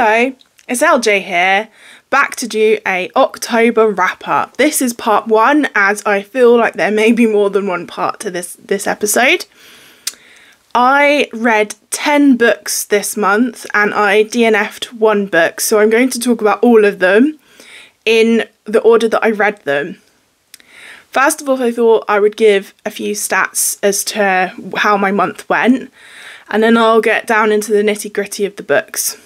Hello, it's LJ here, back to do a October wrap up. This is part 1, as I feel like there may be more than one part to this episode. I read 10 books this month and I DNF'd 1 book, so I'm going to talk about all of them in the order that I read them. First of all, I thought I would give a few stats as to how my month went, and then I'll get down into the nitty-gritty of the books.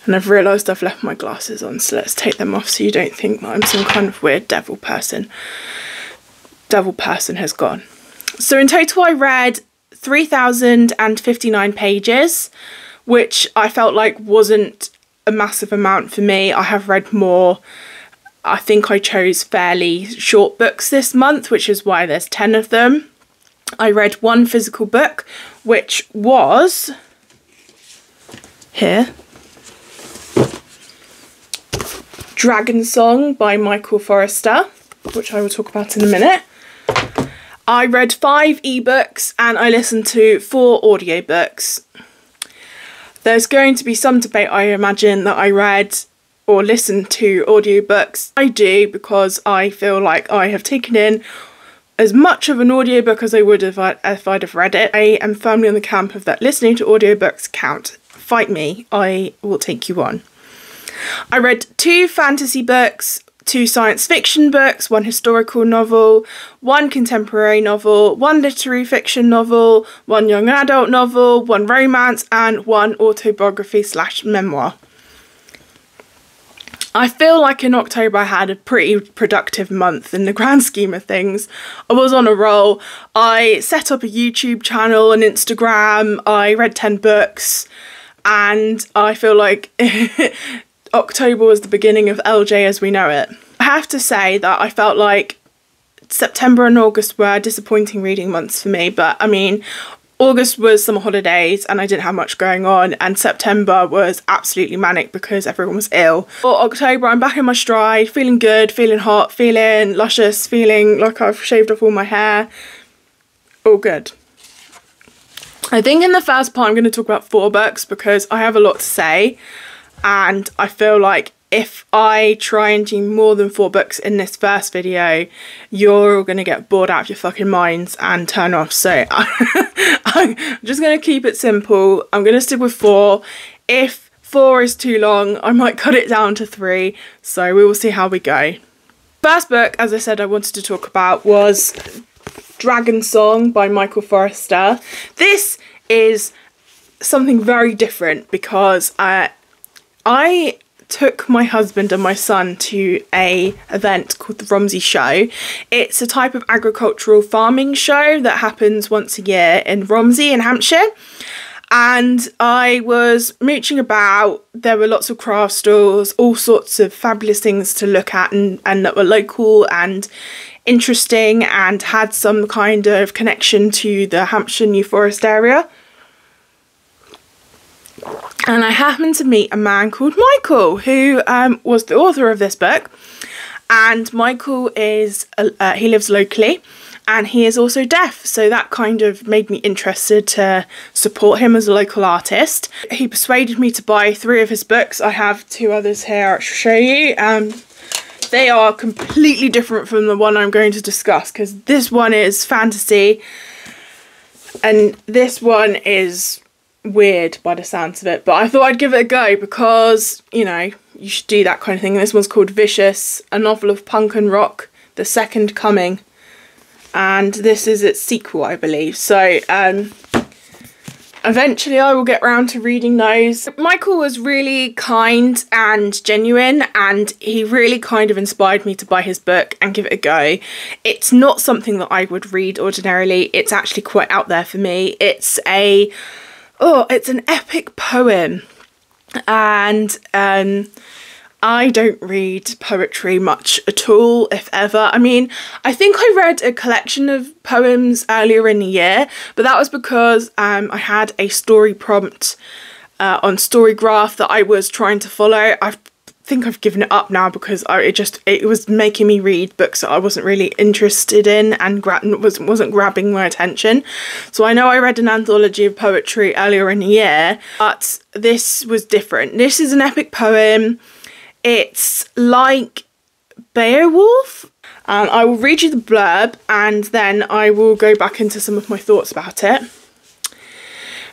And I've realised I've left my glasses on, so let's take them off so you don't think that I'm some kind of weird devil person. Devil person has gone. So in total I read 3,059 pages, which I felt like wasn't a massive amount for me. I have read more. I think I chose fairly short books this month, which is why there's 10 of them. I read 1 physical book, which was here, Dragonsong by Michael Forrester, which I will talk about in a minute. I read 5 ebooks and I listened to 4 audiobooks. There's going to be some debate, I imagine, that I read or listened to audiobooks. I do, because I feel like I have taken in as much of an audiobook as I would if I'd have read it. I am firmly on the camp of that listening to audiobooks count. Fight me, I will take you on. I read 2 fantasy books, 2 science fiction books, 1 historical novel, 1 contemporary novel, 1 literary fiction novel, 1 young adult novel, 1 romance, and 1 autobiography/memoir. I feel like in October I had a pretty productive month in the grand scheme of things. I was on a roll. I set up a YouTube channel, an Instagram, I read 10 books, and I feel like October was the beginning of LJ as we know it. I have to say that I felt like September and August were disappointing reading months for me, but I mean, August was summer holidays and I didn't have much going on, and September was absolutely manic because everyone was ill. For October, I'm back in my stride, feeling good, feeling hot, feeling luscious, feeling like I've shaved off all my hair. All good. I think in the first part I'm going to talk about 4 books because I have a lot to say, and I feel like if I try and do more than 4 books in this first video, you're all going to get bored out of your fucking minds and turn off. So I'm just going to keep it simple. I'm going to stick with 4. If 4 is too long, I might cut it down to 3. So we will see how we go. First book, as I said, I wanted to talk about was Dragonsong by Michael Forrester. This is something very different because I took my husband and my son to a event called the Romsey Show. It's a type of agricultural farming show that happens once a year in Romsey in Hampshire. And I was mooching about. There were lots of craft stalls, all sorts of fabulous things to look at and that were local and interesting and had some kind of connection to the Hampshire New Forest area. And I happened to meet a man called Michael, who was the author of this book. And Michael is, he lives locally, and he is also deaf. So that kind of made me interested to support him as a local artist. He persuaded me to buy 3 of his books. I have 2 others here I'll show you. They are completely different from the one I'm going to discuss, because this one is fantasy and this one is weird by the sounds of it, but I thought I'd give it a go because, you know, you should do that kind of thing. This one's called Vicious, a novel of punk and rock, the second coming, and this is its sequel, I believe. So eventually I will get round to reading those. Michael was really kind and genuine, and he really kind of inspired me to buy his book and give it a go. It's not something that I would read ordinarily. It's actually quite out there for me. It's an epic poem, and I don't read poetry much at all, if ever. I mean, I think I read a collection of poems earlier in the year, but that was because I had a story prompt on Storygraph that I was trying to follow. I think I've given it up now because it was making me read books that I wasn't really interested in and wasn't grabbing my attention. So I know I read an anthology of poetry earlier in the year, but this was different. This is an epic poem. It's like Beowulf. I will read you the blurb and then I will go back into some of my thoughts about it.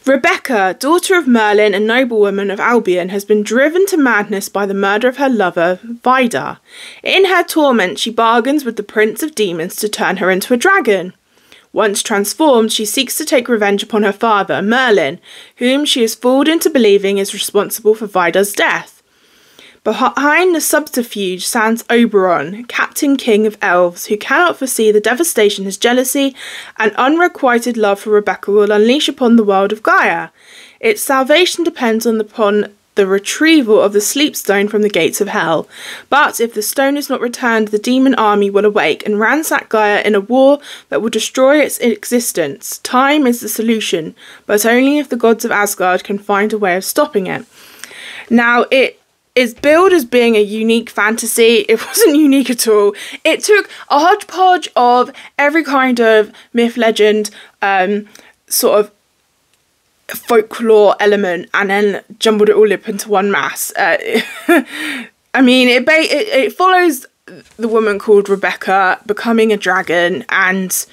Rebecca, daughter of Merlin and noblewoman of Albion, has been driven to madness by the murder of her lover, Vidar. In her torment, she bargains with the prince of demons to turn her into a dragon. Once transformed, she seeks to take revenge upon her father, Merlin, whom she is fooled into believing is responsible for Vidar's death. Behind the subterfuge stands Oberon, Captain King of Elves, who cannot foresee the devastation his jealousy and unrequited love for Rebecca will unleash upon the world of Gaia. Its salvation depends upon the retrieval of the sleep stone from the gates of hell. But if the stone is not returned, the demon army will awake and ransack Gaia in a war that will destroy its existence. Time is the solution, but only if the gods of Asgard can find a way of stopping it. Now, it is billed as being a unique fantasy. It wasn't unique at all. It took a hodgepodge of every kind of myth, legend, sort of folklore element and then jumbled it all up into one mass. I mean, it follows the woman called Rebecca becoming a dragon and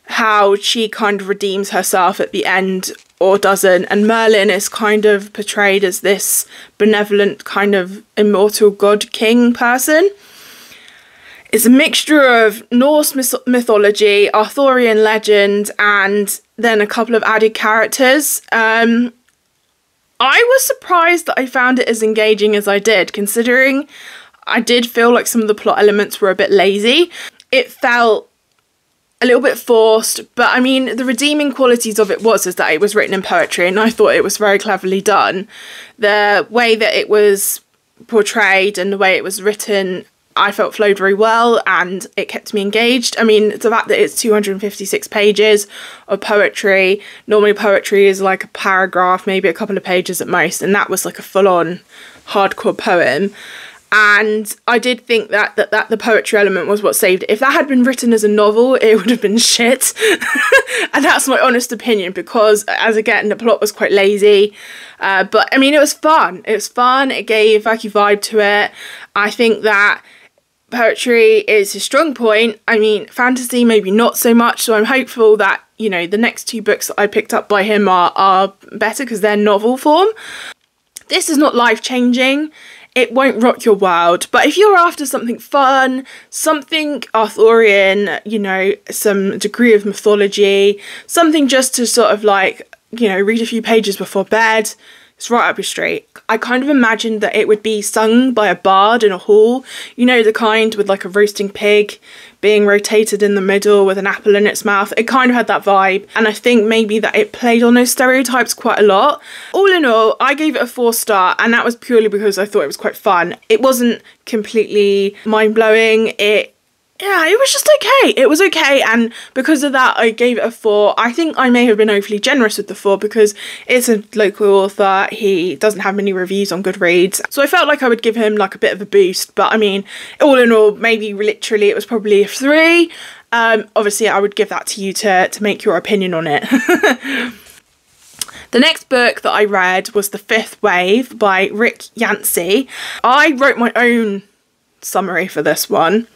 how she kind of redeems herself at the end or doesn't, and Merlin is kind of portrayed as this benevolent kind of immortal god king person. It's a mixture of Norse mythology, Arthurian legend, and then a couple of added characters. I was surprised that I found it as engaging as I did, considering I did feel like some of the plot elements were a bit lazy. It felt a little bit forced, but I mean, the redeeming qualities of it was that it was written in poetry, and I thought it was very cleverly done. The way that it was portrayed and the way it was written, I felt flowed very well, and it kept me engaged. I mean, the fact that it's 256 pages of poetry. Normally poetry is like a paragraph, maybe a couple of pages at most, and that was like a full-on hardcore poem. And I did think that the poetry element was what saved it. If that had been written as a novel, it would have been shit. And that's my honest opinion, because, as again, the plot was quite lazy. But, I mean, it was fun. It was fun. It gave a wacky vibe to it. I think that poetry is his strong point. I mean, fantasy, maybe not so much. So I'm hopeful that, you know, the next two books that I picked up by him are better because they're novel form. This is not life-changing. It won't rock your world, but if you're after something fun, something Arthurian, you know, some degree of mythology, something just to sort of like, you know, read a few pages before bed, it's right up your street. I kind of imagined that it would be sung by a bard in a hall, you know, the kind with like a roasting pig being rotated in the middle with an apple in its mouth. It kind of had that vibe, and I think maybe that it played on those stereotypes quite a lot. All in all, I gave it a 4-star, and that was purely because I thought it was quite fun. It wasn't completely mind-blowing. Yeah, it was just okay. It was okay, and because of that, I gave it a 4. I think I may have been overly generous with the 4 because it's a local author. He doesn't have many reviews on Goodreads, so I felt like I would give him like a bit of a boost. But I mean, all in all, maybe literally it was probably a 3. Obviously, I would give that to you to make your opinion on it. The next book that I read was The Fifth Wave by Yancey. I wrote my own summary for this one.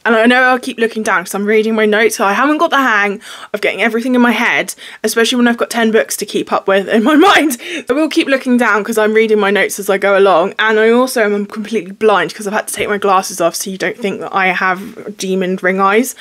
And I know I'll keep looking down because I'm reading my notes, so I haven't got the hang of getting everything in my head, especially when I've got 10 books to keep up with in my mind. I will keep looking down because I'm reading my notes as I go along, and I also am completely blind because I've had to take my glasses off so you don't think that I have demon ring eyes.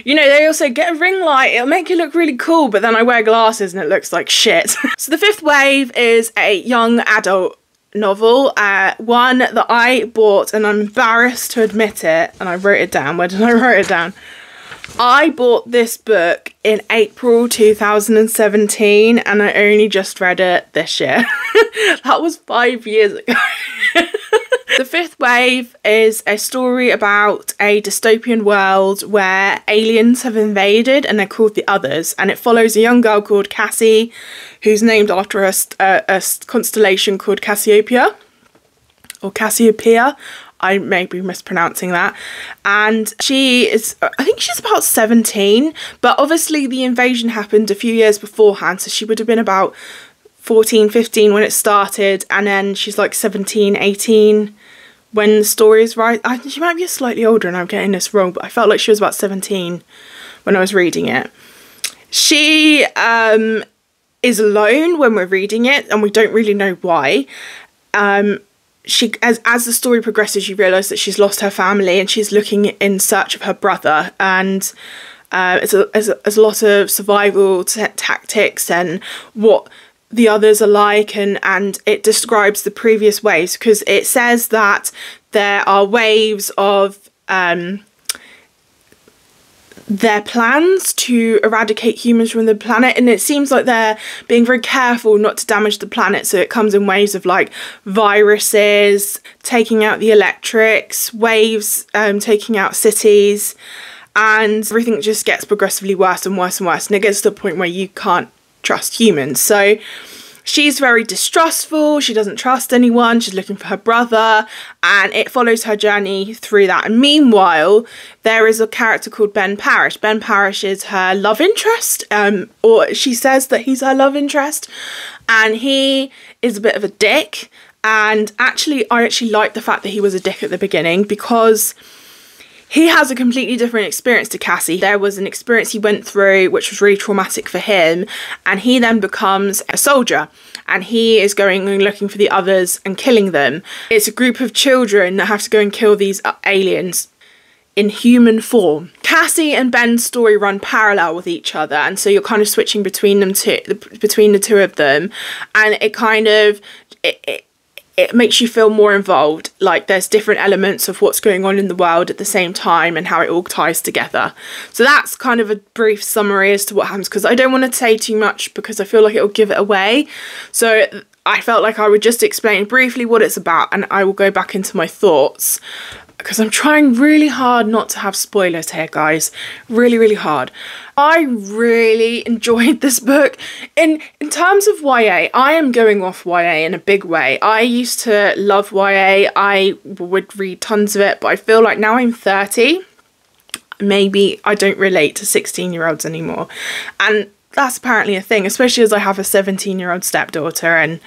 You know, they also get a ring light, it'll make you look really cool, but then I wear glasses and it looks like shit. So The Fifth Wave is a young adult novel, one that I bought, and I'm embarrassed to admit it, and I wrote it down. Where did I write it down? I bought this book in April 2017 and I only just read it this year. That was 5 years ago. The Fifth Wave is a story about a dystopian world where aliens have invaded and they're called the Others, and it follows a young girl called Cassie, who's named after a constellation called Cassiopeia. or Cassiopeia. I may be mispronouncing that. And she is, I think she's about 17, but obviously the invasion happened a few years beforehand, so she would have been about 14, 15 when it started, and then she's like 17, 18 when the story is right. She might be slightly older and I'm getting this wrong, but I felt like she was about 17 when I was reading it. She is alone when we're reading it, and we don't really know why. As the story progresses, you realise that she's lost her family and she's looking in search of her brother, and there's a lot of survival tactics and what the others are like, and it describes the previous waves, because it says that there are waves of their plans to eradicate humans from the planet, and it seems like they're being very careful not to damage the planet, so it comes in waves of like viruses taking out the electrics, waves taking out cities, and everything just gets progressively worse and worse and worse, and it gets to the point where you can't trust humans. So she's very distrustful, she doesn't trust anyone, she's looking for her brother, and it follows her journey through that. And meanwhile, there is a character called Ben Parrish. Ben Parrish is her love interest, or she says that he's her love interest, and he is a bit of a dick. And actually, I actually like the fact that he was a dick at the beginning, because he has a completely different experience to Cassie. There was an experience he went through which was really traumatic for him, and he then becomes a soldier, and he is going and looking for the others and killing them. It's a group of children that have to go and kill these aliens in human form. Cassie and Ben's story run parallel with each other, and so you're kind of switching between them between the two of them, and it kind of it makes you feel more involved. Like there's different elements of what's going on in the world at the same time and how it all ties together. So that's kind of a brief summary as to what happens, because I don't want to say too much because I feel like it'll give it away. So I felt like I would just explain briefly what it's about, and I will go back into my thoughts, because I'm trying really hard not to have spoilers here, guys. Really, really hard. I really enjoyed this book. In terms of YA, I am going off YA in a big way. I used to love YA. I would read tons of it, but I feel like now I'm 30, maybe I don't relate to 16-year-olds anymore. And that's apparently a thing, especially as I have a 17-year-old stepdaughter, and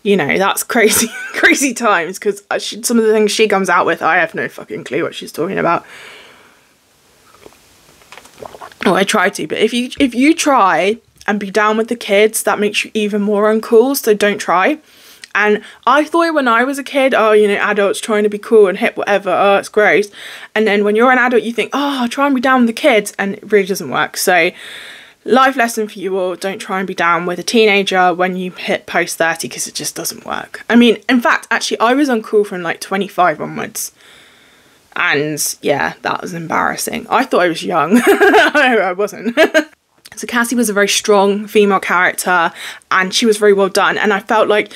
you know, that's crazy, crazy times, because some of the things she comes out with, I have no fucking clue what she's talking about. Oh, I try to, but if you try and be down with the kids, that makes you even more uncool, so don't try. And I thought when I was a kid, oh, you know, adults trying to be cool and hip, whatever, oh, it's gross. And then when you're an adult, you think, oh, I'll try and be down with the kids, and it really doesn't work. So life lesson for you all, don't try and be down with a teenager when you hit post 30, because it just doesn't work. I mean, in fact, actually, I was uncool from like 25 onwards. And yeah, that was embarrassing. I thought I was young. I wasn't. So Cassie was a very strong female character, and she was very well done. And I felt like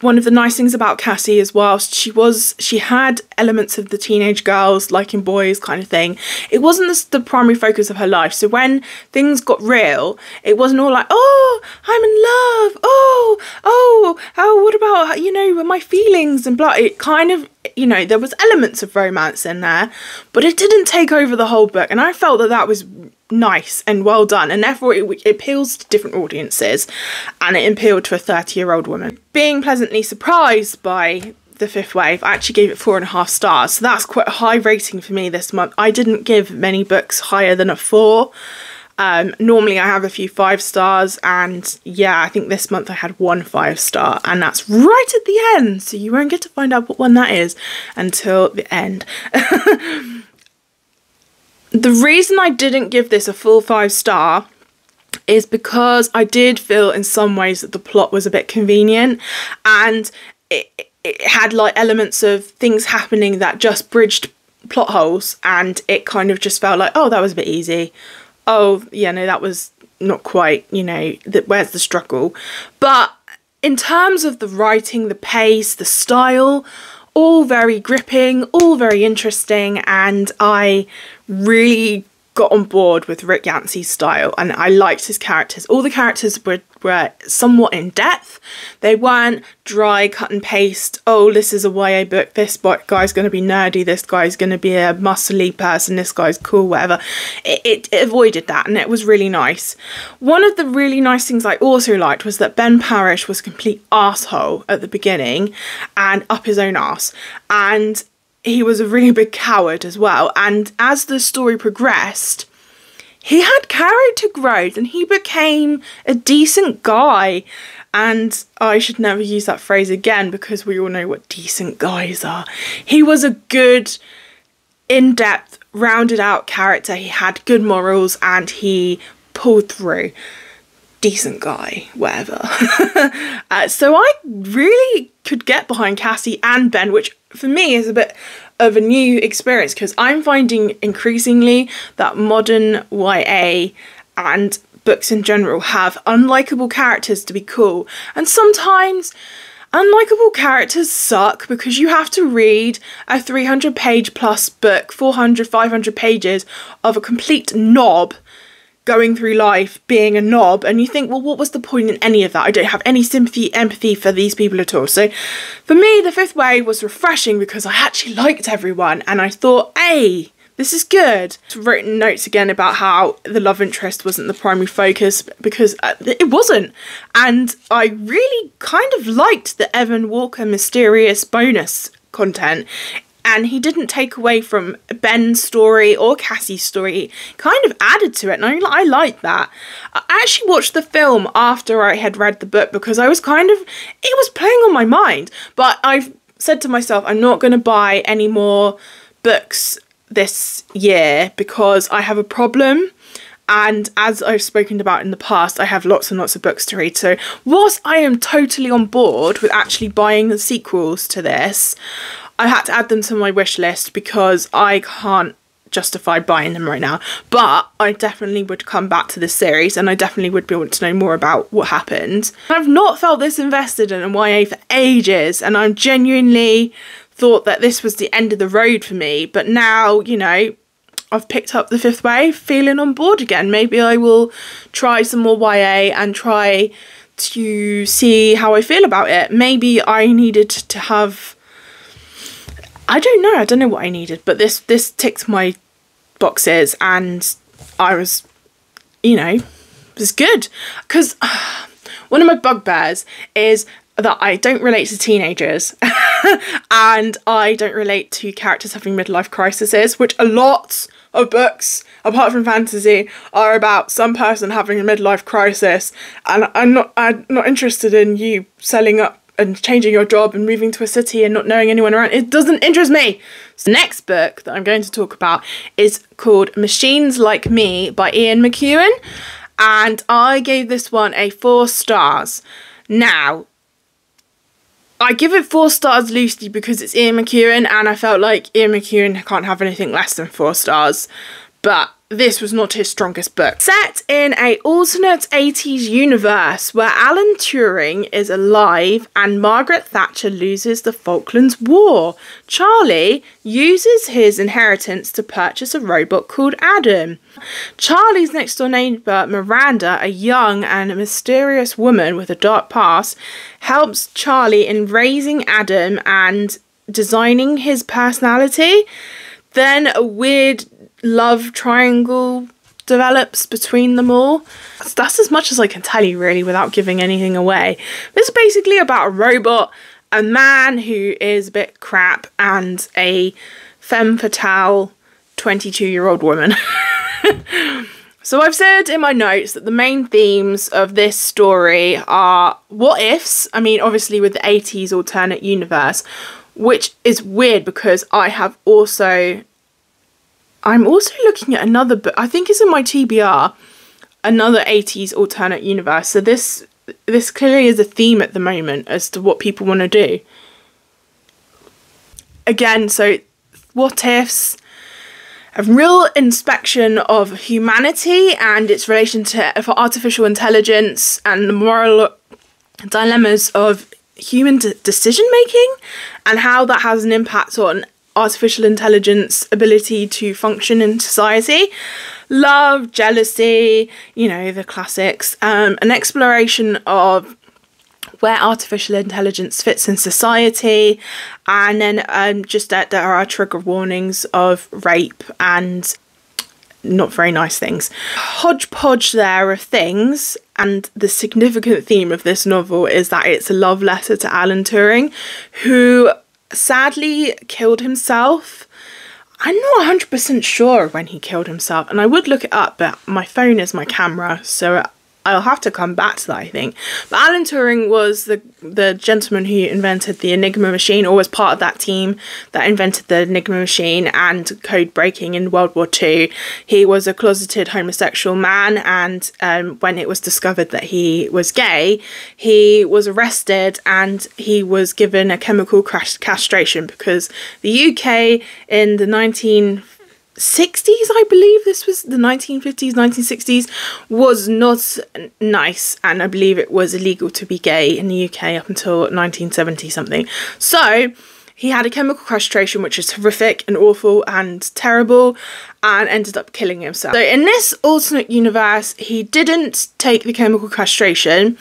one of the nice things about Cassie is, whilst she had elements of the teenage girls liking boys kind of thing, it wasn't the primary focus of her life. So when things got real, it wasn't all like, oh, I'm in love, oh, what about, you know, my feelings and blah. It kind of, you know, there was elements of romance in there, but it didn't take over the whole book. And I felt that that was nice and well done, and therefore it appeals to different audiences, and it appealed to a 30-year-old woman. Being pleasantly surprised by the fifth wave, I actually gave it 4.5 stars, so that's quite a high rating for me this month. I didn't give many books higher than a 4. Normally I have a few 5 stars, and yeah, I think this month I had 1 5-star, and that's right at the end, so you won't get to find out what one that is until the end. The reason I didn't give this a full 5-star is because I did feel in some ways that the plot was a bit convenient, and it had like elements of things happening that just bridged plot holes, and it kind of just felt like, oh, that was a bit easy. Oh, yeah, no, that was not quite, you know, where's the struggle? But in terms of the writing, the pace, the style, all very gripping, all very interesting, and I really got on board with Rick Yancey's style, and I liked his characters. All the characters were somewhat in depth. They weren't dry cut and paste, oh, this is a YA book, this guy's going to be nerdy, this guy's going to be a muscly person, this guy's cool, whatever. It avoided that, and it was really nice. One of the really nice things I also liked was that Ben Parrish was a complete arsehole at the beginning and up his own arse, and he was a really big coward as well. And as the story progressed, he had character growth and he became a decent guy. And I should never use that phrase again because we all know what decent guys are. He was a good, in-depth, rounded out character. He had good morals and he pulled through. Decent guy, whatever. So I really could get behind Cassie and Ben, which for me is a bit of a new experience because I'm finding increasingly that modern YA and books in general have unlikable characters to be cool, and sometimes unlikable characters suck because you have to read a 300-page plus book, 400, 500 pages of a complete knob going through life being a knob, and you think, well, what was the point in any of that? I don't have any sympathy, empathy for these people at all. So for me, The Fifth Wave was refreshing because I actually liked everyone and I thought, hey, this is good. I've written notes again about how the love interest wasn't the primary focus because it wasn't. And I really kind of liked the Evan Walker mysterious bonus content. And he didn't take away from Ben's story or Cassie's story. He kind of added to it, and I liked that. I actually watched the film after I had read the book because I was it was playing on my mind. But I've said to myself, I'm not going to buy any more books this year because I have a problem. And as I've spoken about in the past, I have lots and lots of books to read. So whilst I am totally on board with actually buying the sequels to this, I had to add them to my wish list because I can't justify buying them right now. But I definitely would come back to this series and I definitely would want to know more about what happened. I've not felt this invested in a YA for ages, and I'm genuinely thought that this was the end of the road for me. But now, you know, I've picked up The Fifth Wave, feeling on board again. Maybe I will try some more YA and try to see how I feel about it. Maybe I needed to have... I don't know what I needed, but this ticked my boxes and I was, you know, it was good. Because one of my bugbears is that I don't relate to teenagers and I don't relate to characters having midlife crises, which a lot of books, apart from fantasy, are about some person having a midlife crisis, and I'm not interested in you selling up and changing your job and moving to a city and not knowing anyone around. It doesn't interest me. So the next book that I'm going to talk about is called Machines Like Me by Ian McEwan, and I gave this one a 4 stars. Now, I give it 4 stars loosely because it's Ian McEwan and I felt like Ian McEwan can't have anything less than 4 stars, but this was not his strongest book. Set in an alternate 80s universe where Alan Turing is alive and Margaret Thatcher loses the Falklands War, Charlie uses his inheritance to purchase a robot called Adam. Charlie's next door neighbour, Miranda, a young and mysterious woman with a dark past, helps Charlie in raising Adam and designing his personality. Then a weird love triangle develops between them all. That's as much as I can tell you really without giving anything away. This is basically about a robot, a man who is a bit crap, and a femme fatale 22-year-old woman. So I've said in my notes that the main themes of this story are what ifs. I mean, obviously with the 80s alternate universe, which is weird because I'm also looking at another book, I think it's in my TBR, another 80s alternate universe. So this clearly is a theme at the moment as to what people want to do. Again, so what ifs, a real inspection of humanity and its relation to artificial intelligence and the moral dilemmas of human decision making and how that has an impact on artificial intelligence ability to function in society. love, jealousy, you know, the classics. An exploration of where artificial intelligence fits in society, and then just that there are trigger warnings of rape and not very nice things. Hodgepodge there of things, and the significant theme of this novel is that it's a love letter to Alan Turing, who sadly killed himself. I'm not 100% sure when he killed himself, and I would look it up, but my phone is my camera, so I'll have to come back to that, I think. But Alan Turing was the gentleman who invented the Enigma machine, or was part of that team that invented the Enigma machine and code breaking in World War II. He was a closeted homosexual man, and when it was discovered that he was gay, he was arrested and he was given a chemical castration, because the UK in the 1960s, I believe this was the 1950s, 1960s, was not nice, and I believe it was illegal to be gay in the UK up until 1970 something. So he had a chemical castration, which is horrific and awful and terrible, and ended up killing himself. So in this alternate universe, he didn't take the chemical castration,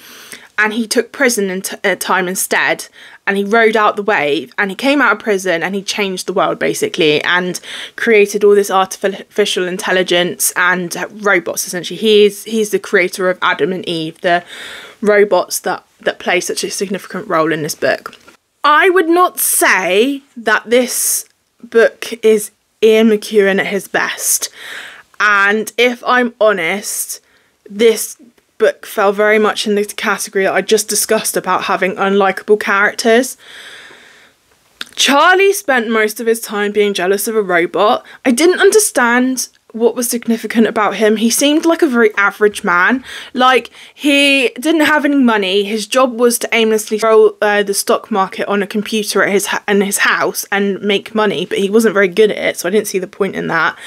and he took prison time instead, and he rode out the wave, and he came out of prison and he changed the world basically, and created all this artificial intelligence and robots essentially. He's the creator of Adam and Eve, the robots that play such a significant role in this book. I would not say that this book is Ian McEwan at his best, and if I'm honest, this book fell very much in the category that I just discussed about having unlikable characters. Charlie spent most of his time being jealous of a robot. I didn't understand what was significant about him. He seemed like a very average man. Like, he didn't have any money. His job was to aimlessly roll the stock market on a computer at his house and make money, but he wasn't very good at it, so I didn't see the point in that.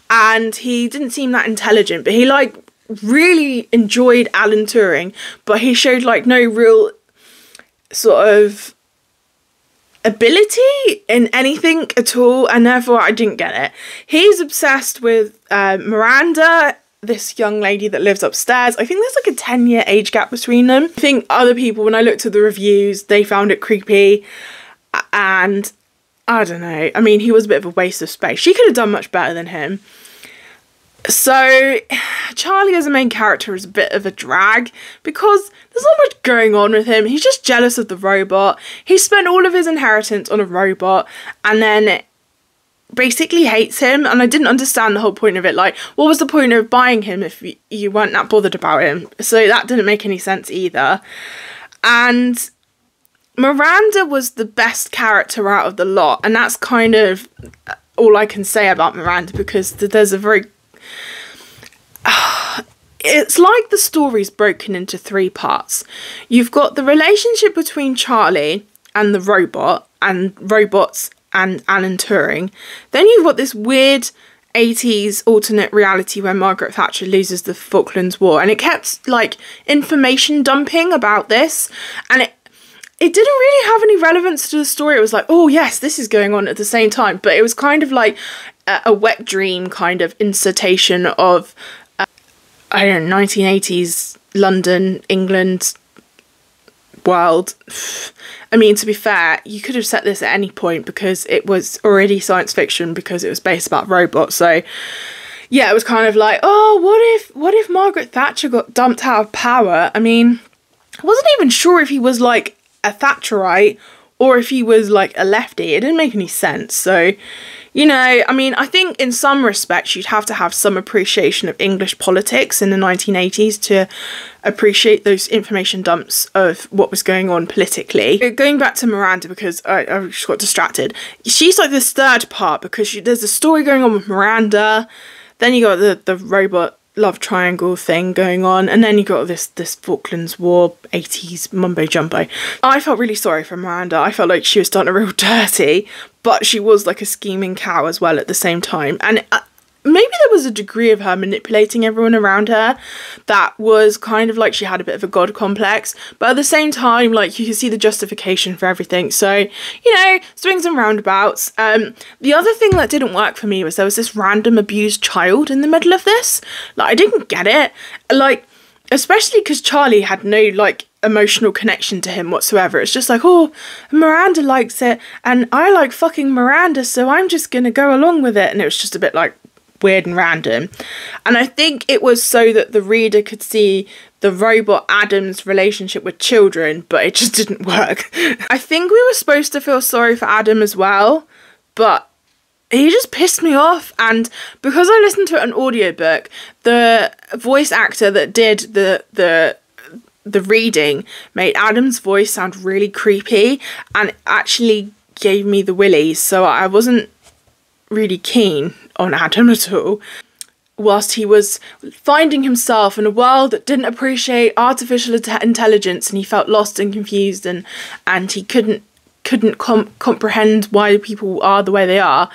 And he didn't seem that intelligent, but he really enjoyed Alan Turing, but he showed no real sort of ability in anything at all, and therefore I didn't get it. He's obsessed with Miranda, this young lady that lives upstairs. I think there's a 10-year age gap between them. I think other people, when I looked at the reviews, they found it creepy, and I don't know. I mean, he was a bit of a waste of space. She could have done much better than him. So Charlie as a main character is a bit of a drag, because there's not much going on with him. He's just jealous of the robot. He spent all of his inheritance on a robot and then basically hates him, and I didn't understand the whole point of it. What was the point of buying him if you weren't that bothered about him? So that didn't make any sense either. And Miranda was the best character out of the lot, and that's kind of all I can say about Miranda, because there's a very it's like the story's broken into three parts. You've got the relationship between Charlie and the robot, and robots and Alan Turing. Then you've got this weird 80s alternate reality where Margaret Thatcher loses the Falklands War, and it kept information dumping about this, and it didn't really have any relevance to the story. It was oh yes, this is going on at the same time, but it was kind of a wet dream kind of insertion of I don't know, 1980s London, England world. I mean, to be fair, you could have set this at any point, because it was already science fiction, because it was based about robots. So yeah, it was kind of oh, what if Margaret Thatcher got dumped out of power? I mean, I wasn't even sure if he was a Thatcherite or if he was a lefty. It didn't make any sense. So, I mean, I think in some respects you'd have to have some appreciation of English politics in the 1980s to appreciate those information dumps of what was going on politically. Going back to Miranda, because I just got distracted. She's this third part, because there's a story going on with Miranda, then you got the robot love triangle thing going on, and then you got this Falklands War 80s mumbo jumbo. I felt really sorry for Miranda. I felt like she was done a real dirty, but she was a scheming cow as well at the same time. And maybe there was a degree of her manipulating everyone around her that was kind of like she had a bit of a god complex, but at the same time, like, you can see the justification for everything. So, you know, swings and roundabouts. The other thing that didn't work for me was there was this random abused child in the middle of this. Like, I didn't get it. Like, especially because Charlie had no, like, emotional connection to him whatsoever. It's just like, oh, Miranda likes it and I like fucking Miranda, so I'm just gonna go along with it. And it was just a bit like weird and random. And I think it was so that the reader could see the robot Adam's relationship with children, but it just didn't work. I think we were supposed to feel sorry for Adam as well, but he just pissed me off. And because I listened to it on audiobook, the voice actor that did the reading made Adam's voice sound really creepy and actually gave me the willies, so I wasn't really keen on Adam at all. Whilst he was finding himself in a world that didn't appreciate artificial intelligence, and he felt lost and confused, and he couldn't comprehend why people are the way they are.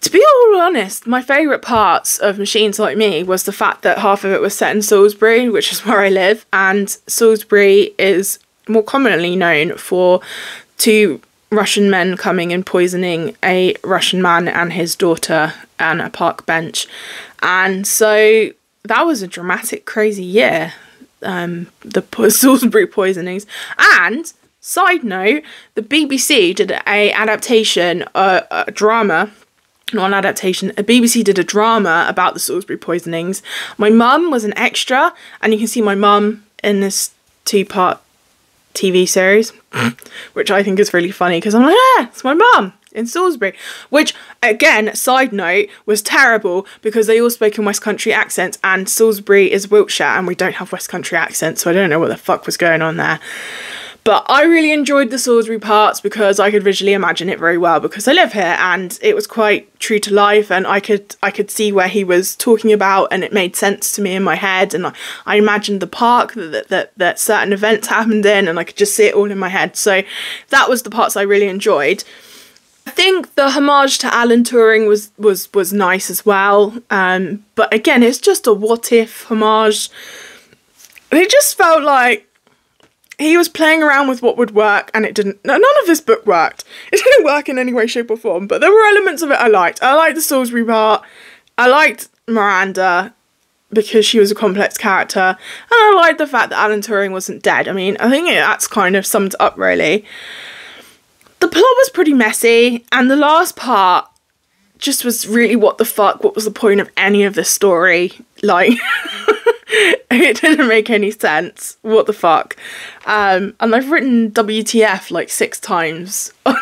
To be all honest, my favourite parts of Machines Like Me was the fact that half of it was set in Salisbury, which is where I live, and Salisbury is more commonly known for two Russian men coming and poisoning a Russian man and his daughter on a park bench. And so that was a dramatic, crazy year, the Salisbury poisonings. And side note, the BBC did a adaptation, a drama. Not an adaptation, a BBC did a drama about the Salisbury poisonings. My mum was an extra, and you can see my mum in this 2-part TV series, which I think is really funny, because I'm like, yeah, it's my mum in Salisbury. Which, again, side note, was terrible, because they all spoke in West Country accents, and Salisbury is Wiltshire, and we don't have West Country accents, so I don't know what the fuck was going on there. But I really enjoyed the Salisbury parts because I could visually imagine it very well, because I live here and it was quite true to life, and I could see where he was talking about, and it made sense to me in my head, and I imagined the park that certain events happened in, and I could just see it all in my head. So that was the parts I really enjoyed. I think the homage to Alan Turing was nice as well, but again, it's just a what if homage. It just felt like he was playing around with what would work, and it didn't. None of this book worked. It didn't work in any way, shape or form, but there were elements of it I liked. I liked the Salisbury part. I liked Miranda because she was a complex character, and I liked the fact that Alan Turing wasn't dead. I mean, I think that's kind of summed up, really. The plot was pretty messy, and the last part just was really what the fuck, what was the point of any of this story? Like, it didn't make any sense. What the fuck? And I've written WTF like 6 times on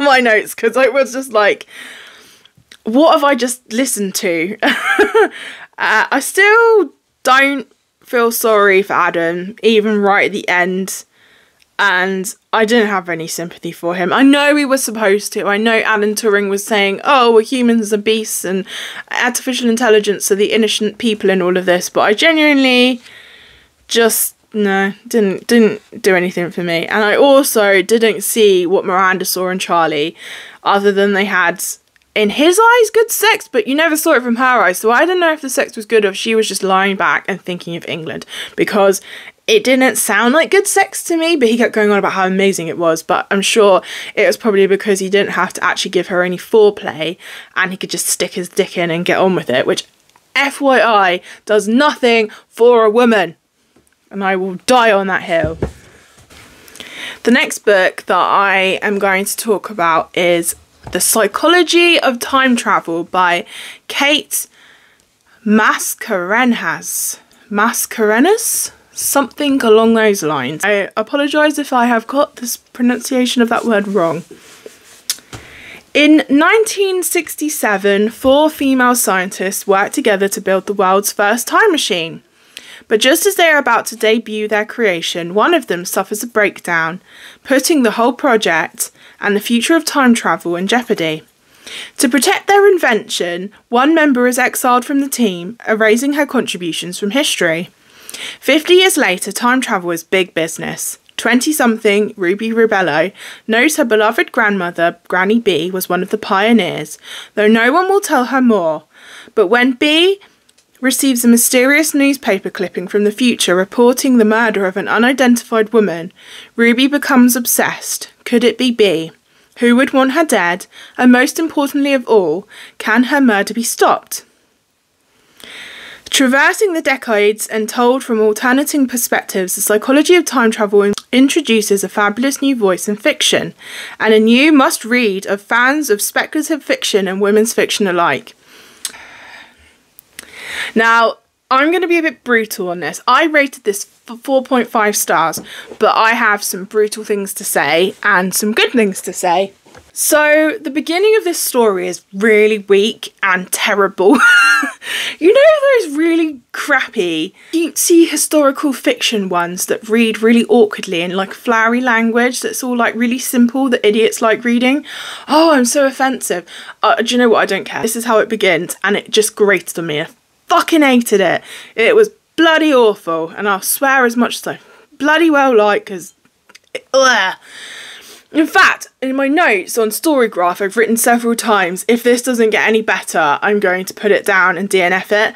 my notes, because I was just like, what have I just listened to? I still don't feel sorry for Adam, even right at the end. And I didn't have any sympathy for him. I know we were supposed to. I know Alan Turing was saying, oh, well, humans are beasts and artificial intelligence are the innocent people in all of this. But I genuinely just, no, didn't do anything for me. And I also didn't see what Miranda saw in Charlie, other than they had, in his eyes, good sex, but you never saw it from her eyes. So I don't know if the sex was good or if she was just lying back and thinking of England, because it didn't sound like good sex to me, but he kept going on about how amazing it was. But I'm sure it was probably because he didn't have to actually give her any foreplay and he could just stick his dick in and get on with it, which, FYI, does nothing for a woman. And I will die on that hill. The next book that I am going to talk about is The Psychology of Time Travel by Kate Mascarenhas. Mascarenhas? Something along those lines. I apologise if I have got this pronunciation of that word wrong. In 1967, 4 female scientists worked together to build the world's first time machine. But just as they are about to debut their creation, one of them suffers a breakdown, putting the whole project and the future of time travel in jeopardy. To protect their invention, one member is exiled from the team, erasing her contributions from history. 50 years later, time travel is big business. 20-something Ruby Ribello knows her beloved grandmother, Granny B, was one of the pioneers, though no one will tell her more. But when B receives a mysterious newspaper clipping from the future reporting the murder of an unidentified woman, Ruby becomes obsessed. Could it be B? Who would want her dead? And most importantly of all, can her murder be stopped? Traversing the decades and told from alternating perspectives, the psychology of time travel introduces a fabulous new voice in fiction, and a new must-read of fans of speculative fiction and women's fiction alike. Now, I'm going to be a bit brutal on this. I rated this 4.5 stars, but I have some brutal things to say and some good things to say. So, the beginning of this story is really weak and terrible. You know those really crappy, cutesy historical fiction ones that read really awkwardly in like flowery language that's all like really simple that idiots like reading? Oh, I'm so offensive. Do you know what? I don't care. This is how it begins, and it just grated on me. I fucking hated it. It was bloody awful, and I'll swear as much as I bloody well like, because... In fact, in my notes on Storygraph, I've written several times, if this doesn't get any better, I'm going to put it down and DNF it.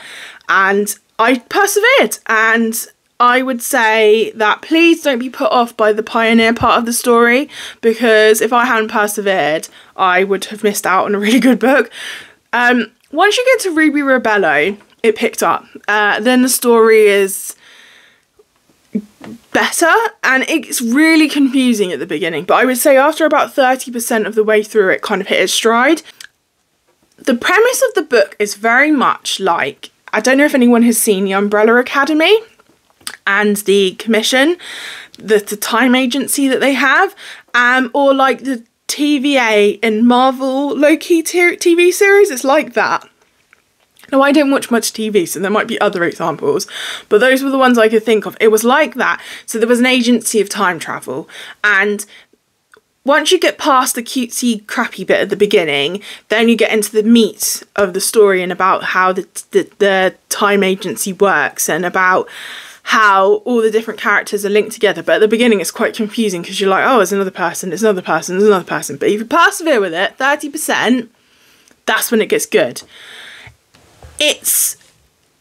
And I persevered. And I would say that please don't be put off by the pioneer part of the story, because if I hadn't persevered, I would have missed out on a really good book. Once you get to Ruby Ribello, it picked up. Then the story is better, and it's really confusing at the beginning, but I would say after about 30% of the way through it kind of hit its stride. The premise of the book is very much like, I don't know if anyone has seen the Umbrella Academy and the Commission, the time agency that they have, or like the TVA in Marvel Loki TV series. It's like that. Now, I don't watch much TV, so there might be other examples, but those were the ones I could think of. It was like that. So there was an agency of time travel, and once you get past the cutesy, crappy bit at the beginning, then you get into the meat of the story and about how the time agency works and about how all the different characters are linked together. But at the beginning, it's quite confusing because you're like, oh, there's another person, there's another person, there's another person. But if you persevere with it, 30%, that's when it gets good. It's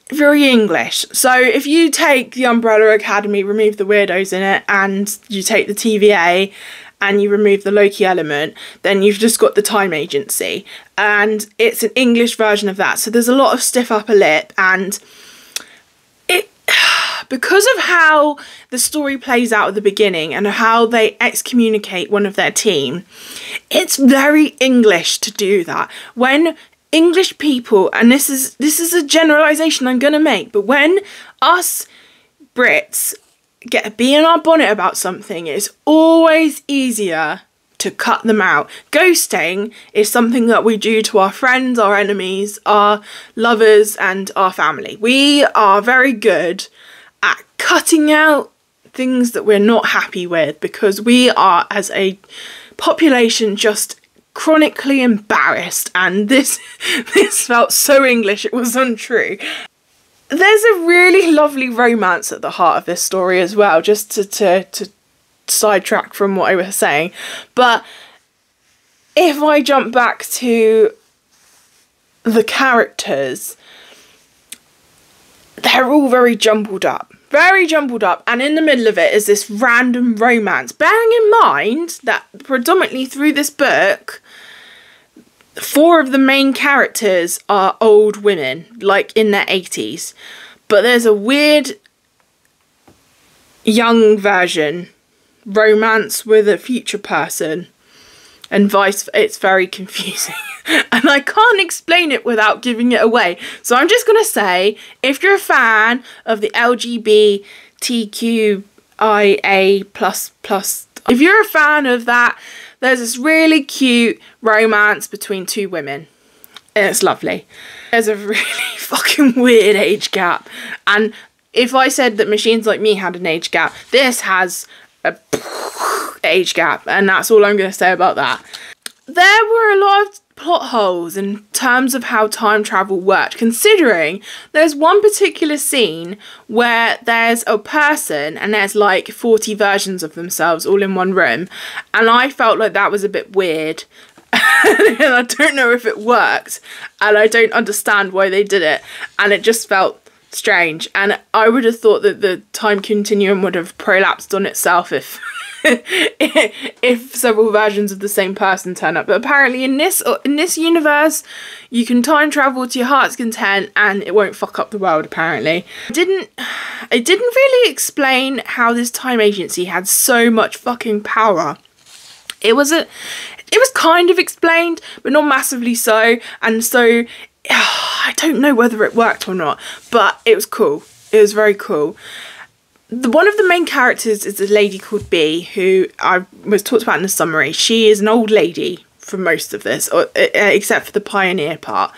very English. So if you take the Umbrella Academy, remove the weirdos in it, and you take the TVA and you remove the Loki element, then you've just got the time agency. And it's an English version of that. So there's a lot of stiff upper lip, and it, because of how the story plays out at the beginning and how they excommunicate one of their team, it's very English to do that. When English people, and this is a generalisation I'm going to make, but when us Brits get a bee in our bonnet about something, it's always easier to cut them out. Ghosting is something that we do to our friends, our enemies, our lovers and our family. We are very good at cutting out things that we're not happy with because we are, as a population, just chronically embarrassed, and this felt so English it was untrue. There's a really lovely romance at the heart of this story as well, just to sidetrack from what I was saying. But if I jump back to the characters, they're all very jumbled up. Very jumbled up, and in the middle of it is this random romance. Bearing in mind that predominantly through this book, 4 of the main characters are old women, like in their 80s. But there's a weird young version romance with a future person, and it's very confusing. And I can't explain it without giving it away. So I'm just going to say, if you're a fan of the LGBTQIA++, if you're a fan of that, there's this really cute romance between 2 women. And it's lovely. There's a really fucking weird age gap. And if I said that Machines Like Me had an age gap, this has a age gap. And that's all I'm going to say about that. there were a lot of plot holes in terms of how time travel worked, considering there's one particular scene where there's a person and there's like 40 versions of themselves all in one room, and I felt like that was a bit weird. And I don't know if it worked, and I don't understand why they did it, and it just felt strange. And I would have thought that the time continuum would have prolapsed on itself if if several versions of the same person turn up. But apparently in this universe, you can time travel to your heart's content and it won't fuck up the world, apparently. It didn't really explain how this time agency had so much fucking power. It was kind of explained, but not massively so, and so I don't know whether it worked or not, but it was cool. It was very cool. One of the main characters is a lady called B, who I was talked about in the summary. She is an old lady for most of this, except for the pioneer part.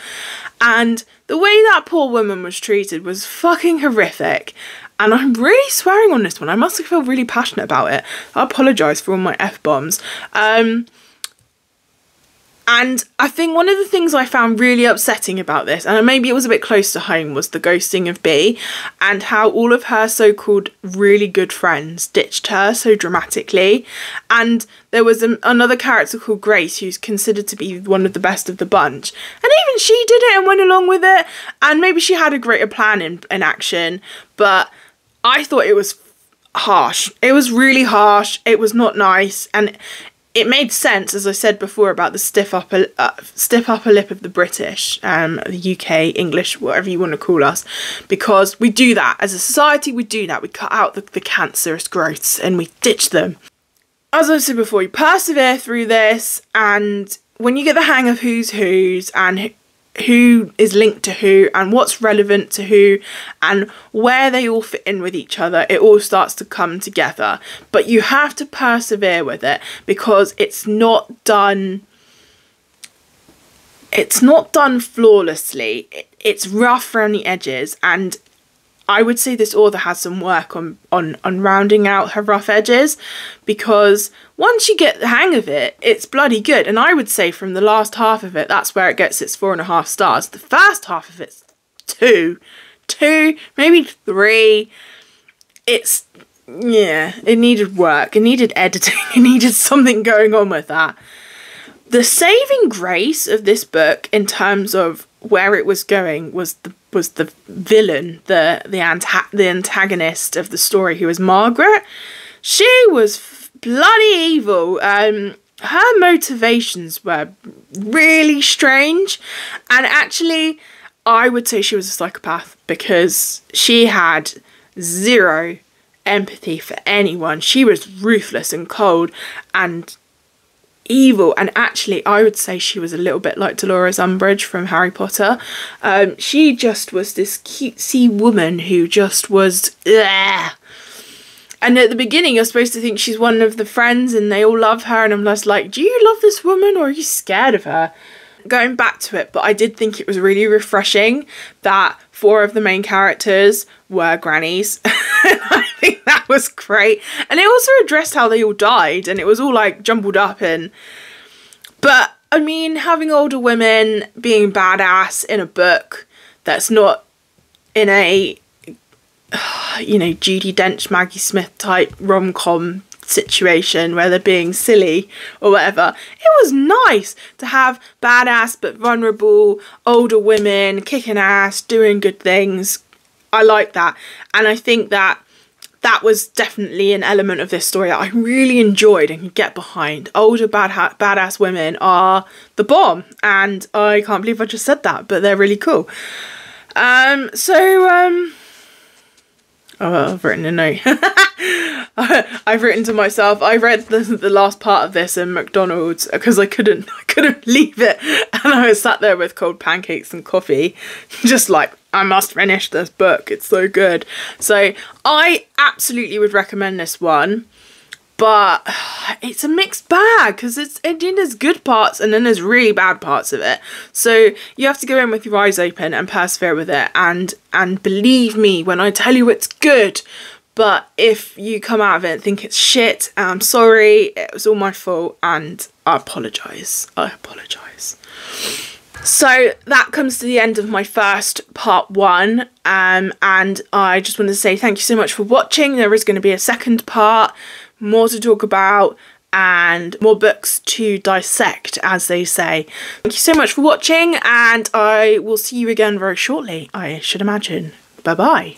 And the way that poor woman was treated was fucking horrific. And I'm really swearing on this one. I must have felt really passionate about it. I apologise for all my F-bombs. And I think one of the things I found really upsetting about this, and maybe it was a bit close to home, was the ghosting of B, and how all of her so-called really good friends ditched her so dramatically. And there was another character called Grace, who's considered to be one of the best of the bunch, and even she did it and went along with it, and maybe she had a greater plan in action, but I thought it was harsh. It was really harsh. It was not nice, and it made sense, as I said before, about the stiff upper lip of the British, the UK, English, whatever you want to call us, because we do that. As a society, we do that. We cut out the cancerous growths and we ditch them. As I said before, you persevere through this, and when you get the hang of who's and who is linked to who and what's relevant to who and where they all fit in with each other, it all starts to come together. But you have to persevere with it, because it's not done flawlessly. It's rough around the edges, and I would say this author has some work on rounding out her rough edges, because once you get the hang of it, it's bloody good. And I would say from the last half of it, that's where it gets its 4.5 stars. The first half of it's 2, maybe 3. It needed work. It needed editing. It needed something going on with that. The saving grace of this book, in terms of where it was going, was the villain, the antagonist of the story, who was Margaret. She was bloody evil. Her motivations were really strange, and actually I would say she was a psychopath, because she had zero empathy for anyone. She was ruthless and cold and evil, and actually I would say she was a little bit like Dolores Umbridge from Harry Potter. She just was this cutesy woman who just was ugh. And at the beginning you're supposed to think she's one of the friends and they all love her, and I'm just like, do you love this woman or are you scared of her? Going back to it, but I did think it was really refreshing that 4 of the main characters were grannies. I think that was great. And it also addressed how they all died, and it was all like jumbled up. But I mean, having older women being badass in a book that's not in a Judi Dench, Maggie Smith type rom-com situation where they're being silly or whatever. It was nice to have badass but vulnerable older women kicking ass, doing good things. I like that, and I think that was definitely an element of this story that I really enjoyed and could get behind. Older badass women are the bomb, and I can't believe I just said that, but they're really cool. I've written a note. I've written to myself, I read the last part of this in McDonald's because I couldn't leave it, and I was sat there with cold pancakes and coffee, just like, I must finish this book, it's so good. So I absolutely would recommend this one, but it's a mixed bag, because there's good parts and then there's really bad parts of it. So you have to go in with your eyes open and persevere with it, and believe me when I tell you it's good. But if you come out of it and think it's shit, I'm sorry, it was all my fault, and I apologise. I apologise. So that comes to the end of my first part 1, and I just want to say thank you so much for watching. There is going to be a second part, more to talk about, and more books to dissect, as they say. Thank you so much for watching, and I will see you again very shortly, I should imagine. Bye bye.